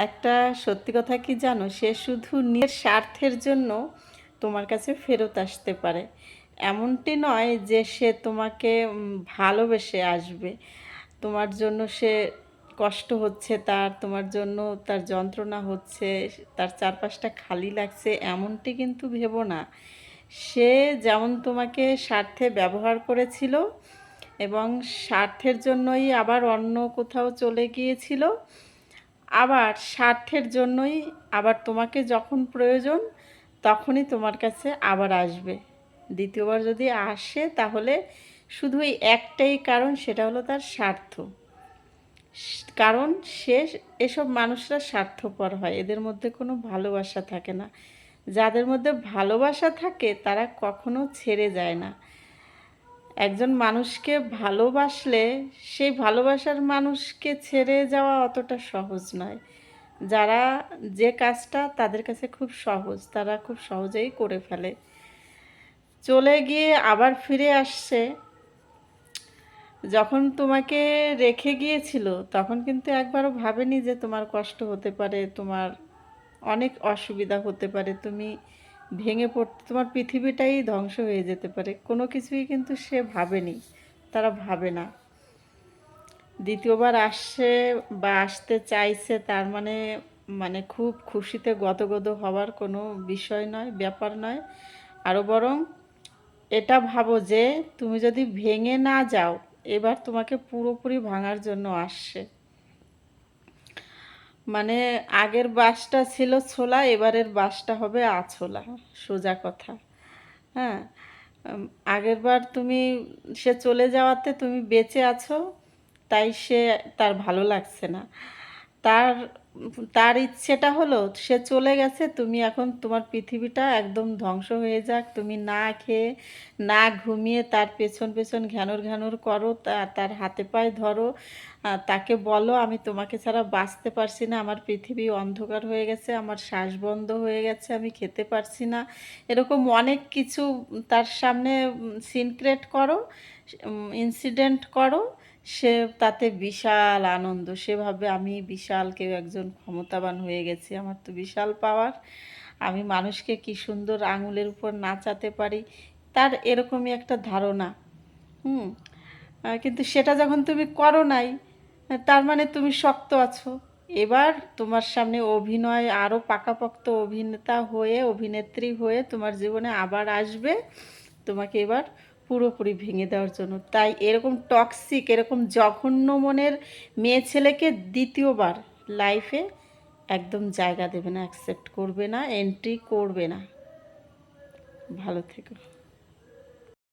একটা সত্যি কথা কি জানো, সে শুধু নিজের স্বার্থের জন্য তোমার কাছে ফেরত আসতে পারে। এমনটি নয় যে সে তোমাকে ভালোবেসে আসবে। তোমার জন্য সে কষ্ট হচ্ছে, তার তোমার জন্য তার যন্ত্রণা হচ্ছে, তার চারপাশটা খালি লাগছে, এমনটি কিন্তু ভেবো না। সে যেমন তোমাকে স্বার্থে ব্যবহার করেছিল এবং স্বার্থের জন্যই আবার অন্য কোথাও চলে গিয়েছিল, আবার স্বার্থের জন্যই আবার তোমাকে যখন প্রয়োজন তখনই তোমার কাছে আবার আসবে। দ্বিতীয়বার যদি আসে তাহলে শুধু এই একটাই কারণ, সেটা হলো তার স্বার্থ। কারণ সে, এসব মানুষরা স্বার্থপর হয়, এদের মধ্যে কোনো ভালোবাসা থাকে না। যাদের মধ্যে ভালোবাসা থাকে তারা কখনো ছেড়ে যায় না। একজন মানুষকে ভালোবাসলে সেই ভালোবাসার মানুষকে ছেড়ে যাওয়া অতটা সহজ নয়। যারা যে কাজটা তাদের কাছে খুব সহজ, তারা খুব সহজেই করে ফেলে। চলে গিয়ে আবার ফিরে আসছে, যখন তোমাকে রেখে গিয়েছিল তখন কিন্তু একবারও ভাবেনি যে তোমার কষ্ট হতে পারে, তোমার অনেক অসুবিধা হতে পারে, তুমি ভেঙে পড়তে, তোমার পৃথিবীটাই ধ্বংস হয়ে যেতে পারে। কোনো কিছুই কিন্তু সে ভাবেনি, তারা ভাবে না। দ্বিতীয়বার আসছে বা আসতে চাইছে, তার মানে মানে খুব খুশিতে গদগদ হওয়ার কোনো বিষয় নয়, ব্যাপার নয়। আরও বরং এটা ভাবো যে তুমি যদি ভেঙে না যাও, এবার তোমাকে পুরোপুরি ভাঙার জন্য আসছে। মানে আগের বাসটা ছিল ছোলা, এবারের বাসটা হবে আছোলা, সোজা কথা। হ্যাঁ, আগের বার তুমি, সে চলে যাওয়াতে তুমি বেঁচে আছো, তাই সে, তার ভালো লাগছে না। তার তার ইচ্ছেটা হলো সে চলে গেছে, তুমি এখন তোমার পৃথিবীটা একদম ধ্বংস হয়ে যাক, তুমি না খেয়ে না ঘুমিয়ে তার পেছন পেছন ঘ্যানোর ঘ্যানোর করো, তার হাতে পায়ে ধরো, তাকে বলো আমি তোমাকে ছাড়া বাঁচতে পারছি না, আমার পৃথিবী অন্ধকার হয়ে গেছে, আমার শ্বাস বন্ধ হয়ে গেছে, আমি খেতে পারছি না। এরকম অনেক কিছু তার সামনে সিন ক্রিয়েট করো, ইনসিডেন্ট করো। সে তাতে বিশাল আনন্দ, সে ভাবে আমি বিশাল কেউ, একজন ক্ষমতাবান হয়ে গেছি, আমার তো বিশাল পাওয়ার, আমি মানুষকে কি সুন্দর আঙুলের উপর নাচাতে পারি, তার এরকমই একটা ধারণা। হুম, কিন্তু সেটা যখন তুমি করো নাই, তার মানে তুমি শক্ত আছো। এবার তোমার সামনে অভিনয়, আরও পাকাপোক্ত অভিনেতা হয়ে, অভিনেত্রী হয়ে তোমার জীবনে আবার আসবে, তোমাকে এবার পুরোপুরি ভেঙে দেওয়ার জন্য। তাই এরকম টক্সিক, এরকম জঘন্য মনের মেয়ে ছেলেকে দ্বিতীয়বার লাইফে একদম জায়গা দেবে না, অ্যাকসেপ্ট করবে না, এন্ট্রি করবে না। ভালো থেকো।